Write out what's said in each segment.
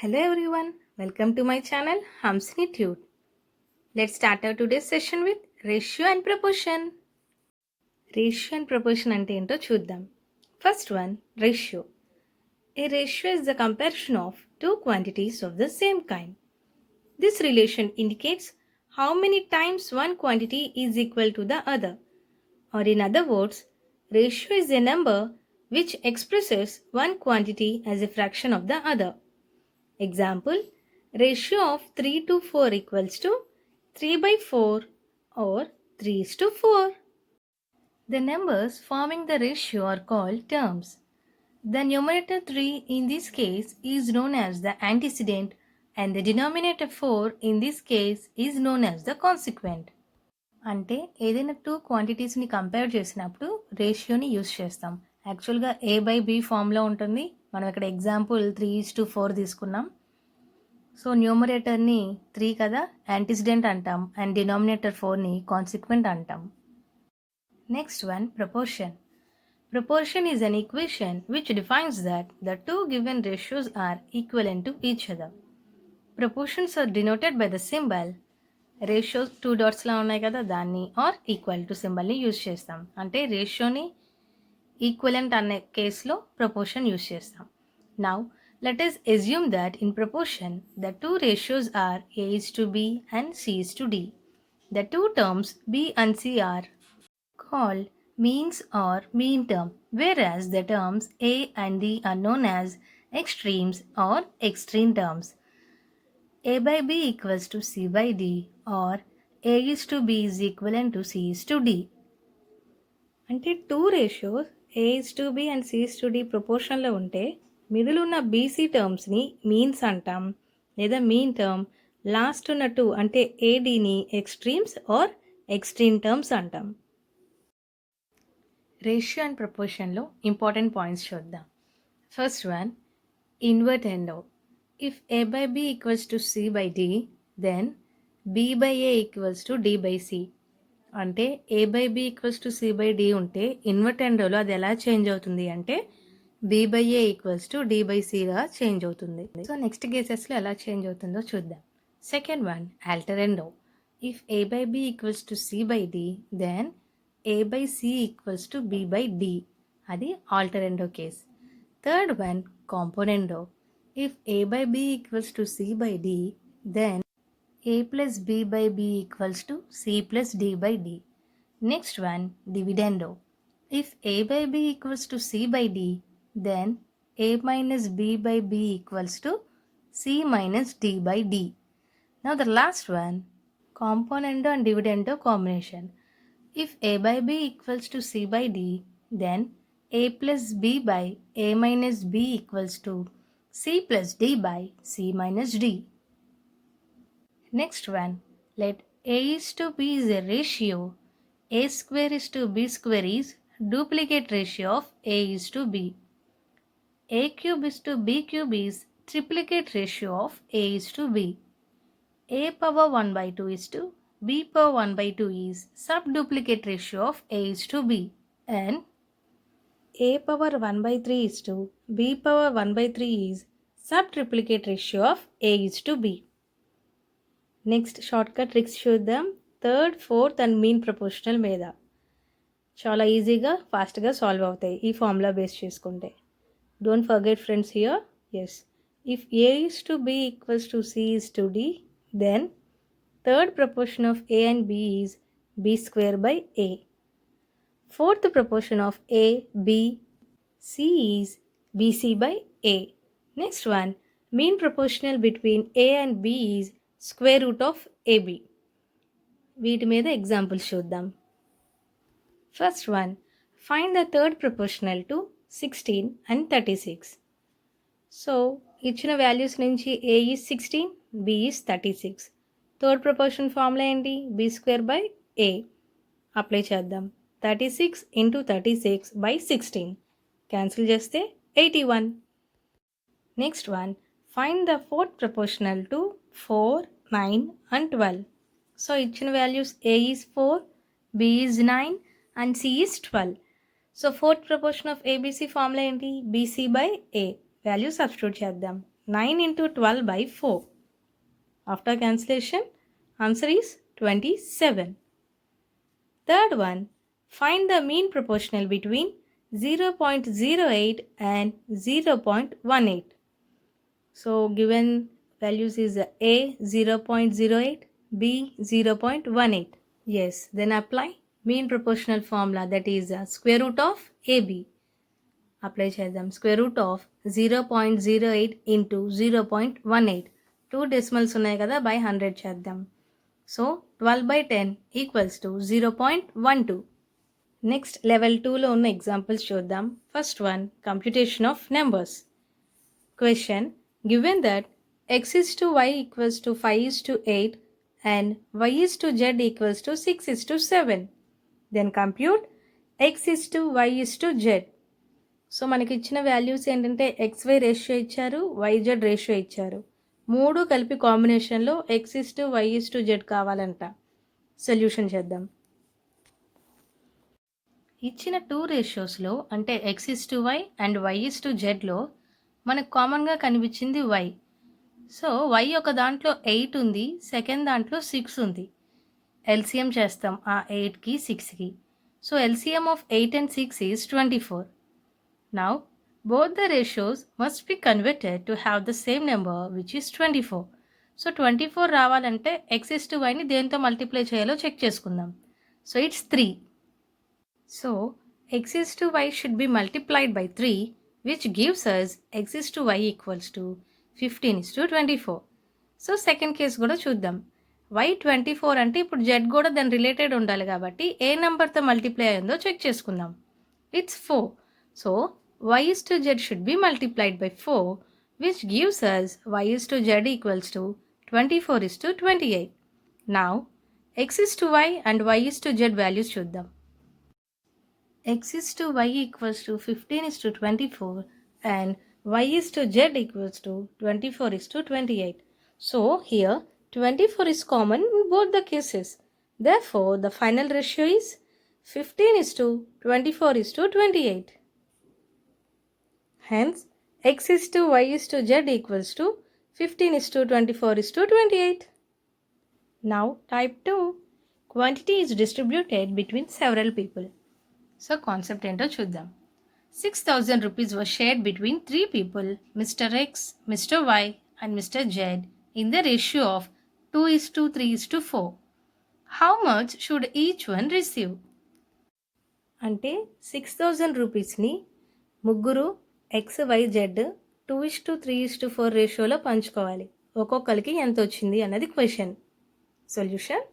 Hello everyone, welcome to my channel Aptitude. Let's start our today's session with ratio and proportion. Ratio and proportion అంటే ఏంటో చూద్దాం. First one, ratio. A ratio is the comparison of two quantities of the same kind. This relation indicates how many times one quantity is equal to the other. Or in other words, ratio is a number which expresses one quantity as a fraction of the other. Example, ratio of 3 to 4 equals to 3 by 4 or 3 is to 4. The numbers forming the ratio are called terms. The numerator 3 in this case is known as the antecedent and the denominator 4 in this case is known as the consequent. అంటే ఏదైనా two క్వాంటిటీస్ని compare చేసినప్పుడు రేషియోని use చేస్తాం. యాక్చువల్గా A/B ఫామ్లో ఉంటుంది. మనం ఇక్కడ example 3:4 తీసుకున్నాం. సో న్యూమరేటర్ని 3 కదా యాంటిసిడెంట్ అంటాం అండ్ డినామినేటర్ 4ని కాన్సిక్వెంట్ అంటాం. Next one proportion. Proportion is an equation which defines that the two given ratios are equivalent to each other. Proportions are denoted by the symbol ratio 2 డాట్స్లా ఉన్నాయి కదా దాన్ని are equal to సింబల్ని use చేస్తాం. అంటే రేషియోని equivalent అనే కేసులో proportion use చేస్తాం. Now let us assume that in proportion the two ratios are A is to B and C is to D. The two terms B and C are called means or mean term, whereas the terms A and D are known as extremes or extreme terms. A by B equals to C by D or A is to B is equivalent to C is to D. అంటే two ratios A is to B and C is to D ప్రపోర్షన్లో ఉంటే middle ఉన్న BC టర్మ్స్ని means అంటాం, లేదా mean term. Last ఉన్న two అంటే ఏడీని extremes are extreme terms అంటాం. Ratio and ప్రపోర్షన్లో important points చూద్దాం. First one, ఇన్వర్టెండో. If A by B equals to C by D, then B by A equals to D by C. అంటే A by B equals to C by D ఉంటే ఇన్వర్టెండోలో అది ఎలా change అవుతుంది అంటే B by A equals to D by Cగా change అవుతుంది. So next కేసెస్లో ఎలా చేంజ్ అవుతుందో చూద్దాం. Second one, alternendo. If A by B equals to C by D, then A by C equals to B by D. అది alternendo case. Third one, componendo. If A by B equals to C by D, then A plus B by B equals to C plus D by D. Next one, dividendo. If A by B equals to C by D, then A minus B by B equals to C minus D by D. Now the last one, componendo and dividendo combination. If A by B equals to C by D, then A plus B by A minus B equals to C plus D by C minus D. Next one, let A is to B is a ratio. A square is to B square is duplicate ratio of A is to B. A cube is to B cube is triplicate ratio of A is to B. A power 1 by 2 is to B power 1 by 2 is subduplicate ratio of A is to B. And A power 1 by 3 is to B power 1 by 3 is subtriplicate ratio of A is to B. Next shortcut tricks చూద్దాం. Third, fourth and mean proportional మీద చాలా ఈజీగా ఫాస్ట్గా solve అవుతాయి ఈ formula base చేసుకుంటే. Don't forget friends here. Yes, if A is to B equals to C is to D, then third proportion of A and B is B square by A. Fourth proportion of A, B, C is BC by A. Next one, mean proportional between A and B is square root of AB. వీటి మీద examples చూద్దాం. First one, find the third proportional to 16 and 36. So ఇచ్చిన values నుంచి A is 16, B is 36. Third proportion formula ఏంటి? B square by A. Apply చేద్దాం. 36 into 36 by 16 cancel చేస్తే 81. Next one, find the fourth proportional to 4, 9 and 12. So ఇచ్చిన values A is 4, B is 9 and C is 12. So fourth proportion of ABC formula ఏంటి? BC by A. Value substitute చేద్దాం. 9 into 12 by 4. After cancellation, answer is 27. Third one, find the mean proportional between 0.08 and 0.18. So given values is A 0.08, B 0.18. Yes, then apply mean proportional formula, that is square root of AB. Apply చేద్దాం. Square root of 0.08 into 0.18. 2 decimals ఉన్నాయి కదా, by 100 చేద్దాం. So 12/10 equals to 0.12. Next level 2లో ఉన్న examples చూద్దాం. First one, computation of numbers. Question, given that x is to y equals to 5 is to 8 and y is to z equals to 6 is to 7. Then compute x is to y is to z. So మనకి ఇచ్చిన values ఏంటంటే XY ratio ఇచ్చారు, YZ ratio ఇచ్చారు. మూడు కలిపి కాంబినేషన్లో X is to Y is to Z కావాలంట. Solution చేద్దాం. ఇచ్చిన 2 రేషియోస్లో అంటే X is to Y and Y is to Zలో మనకు కామన్గా కనిపించింది Y. సో Y ఒక దాంట్లో 8 ఉంది, సెకండ్ దాంట్లో 6 ఉంది. ఎల్సిఎం చేస్తాం ఆ 8కి 6కి. So LCM of 8 and 6 is 24. Now, both the ratios must be converted to have the same number, which is 24. So, 24 రావాలంటే x is to yని దేంతో మల్టిప్లై చేయాలో చెక్ చేసుకుందాం. So, it's 3. So, x is to y should be multiplied by 3, which gives us x is to y equals to 15 is to 24. So, second case కూడా చూద్దాం. y 24 అంటే ఇప్పుడు z కూడా దాని related ఉండాలి కాబట్టి ఏ నెంబర్తో మల్టిప్లై అయిందో చెక్ చేసుకుందాం. It's 4. So, y is to z should be multiplied by 4, which gives us y is to z equals to 24 is to 28. Now, x is to y and y is to z values చూద్దాం. x is to y equals to 15 is to 24 and y is to z equals to 24 is to 28. So, here 24 is common in both the cases. Therefore, the final ratio is 15 is to 24 is to 28. Hence, x is to y is to z equals to 15 is to 24 is to 28. Now, type 2. Quantity is distributed between several people. So, concept ento chuddam. 6,000 rupees was shared between 3 people, Mr. X, Mr. Y and Mr. Z in the ratio of 2 is to 3 is to 4. How much should each one receive? అంటే 6,000 రూపీస్ని ముగ్గురు XYZ 2:3:4 రేషియోలో పంచుకోవాలి. ఒక్కొక్కరికి ఎంత వచ్చింది అన్నది question. Solution,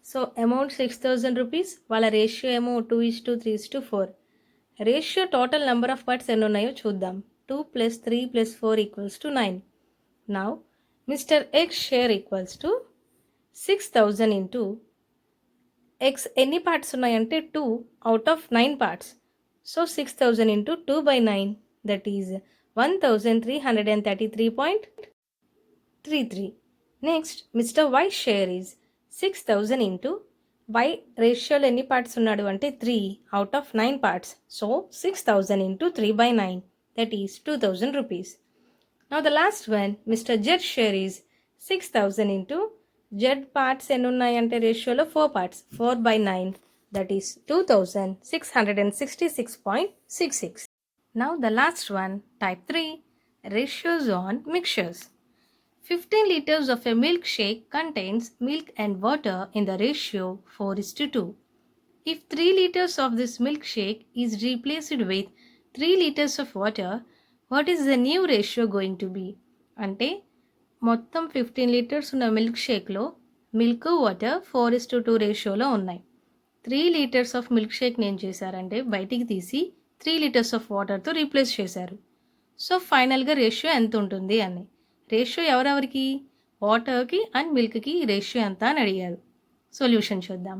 so amount 6,000 rupees, వాళ్ళ ratio ఏమో 2:3:4. Ratio total number of parts ఎన్ని ఉన్నాయో చూద్దాం. 2 + 3 + 4 = 9. Now mister X share equals to 6,000 into X ఎన్ని పార్ట్స్ ఉన్నాయంటే 2 out of 9 parts. So 6,000 into 2/9, that is 1,333.33. Next, Mr. Y share is 6,000 into Y రేషియోలో ఎన్ని parts ఉన్నాడు అంటే 3 out of 9 parts. So 6,000 into 3/9, that is 2,000 rupees. Now the last one, Mr. Z share is 6,000 into Z parts ఎన్ని ఉన్నాయంటే రేషియోలో 4 parts, 4/9. That is 2,666.66. Now the last one, type 3, ratios on mixtures. 15 liters of a milkshake contains milk and water in the ratio 4:2. If 3 liters of this milkshake is replaced with 3 liters of water, what is the new ratio going to be? అంటే మొత్తం 15 litres ఉన్న milk షేక్లో milk water 4:2 రేషియోలో ఉన్నాయి. 3 litres of milk షేక్ని ఏం చేశారంటే బయటికి తీసి 3 litres of వాటర్తో రీప్లేస్ చేశారు. సో ఫైనల్గా రేషియో ఎంత ఉంటుంది అని. రేషియో ఎవరెవరికి? వాటర్కి అండ్ మిల్క్కి రేషియో ఎంత అని అడిగారు. సొల్యూషన్ చూద్దాం.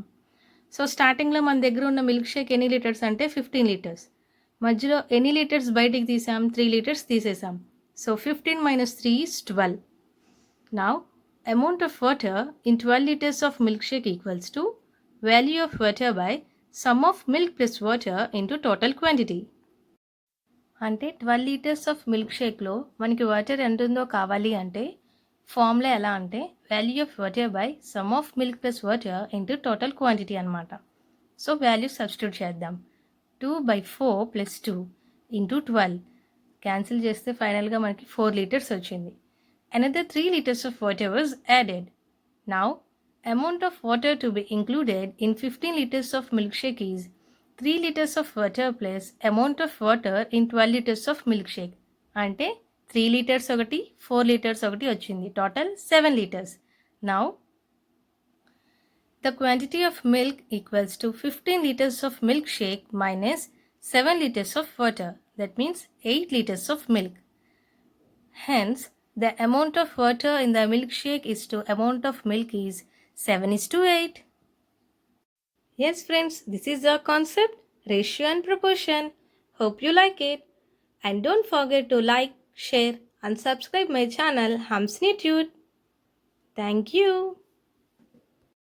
సో స్టార్టింగ్లో మన దగ్గర ఉన్న మిల్క్ షేక్ ఎన్ని లీటర్స్ అంటే 15 లీటర్స్. మధ్యలో ఎన్ని లీటర్స్ బయటికి తీసాం? 3 లీటర్స్ తీసేసాం. So 15 - 3 is 12. Now, amount of water in 12 liters of milkshake equals to value of water by sum of milk plus water into total quantity. అంటే 12 లీటర్స్ ఆఫ్ మిల్క్ షేక్లో మనకి water ఎంత ఉందో కావాలి అంటే ఫార్ములా ఎలా అంటే value of water by some of milk plus water into total quantity అనమాట. So value substitute చేద్దాం. 2/4 ప్లస్ 2 ఇంటూ 12 క్యాన్సిల్ చేస్తే ఫైనల్గా మనకి 4 లీటర్స్ వచ్చింది. Another 3 liters of water was added. Now, amount of water to be included in 15 liters of milkshake is 3 liters of water plus amount of water in 12 liters of milkshake. అంటే 3 liters ఒకటి 4 liters ఒకటి వచ్చింది. Total 7 liters. Now, the quantity of milk equals to 15 liters of milkshake minus 7 liters of water. That means 8 liters of milk. Hence, the amount of water in the milkshake is to amount of milk is 7:8. Yes friends, this is our concept, ratio and proportion. Hope you like it. And don't forget to like, share and subscribe my channel Hamsnitude. Thank you.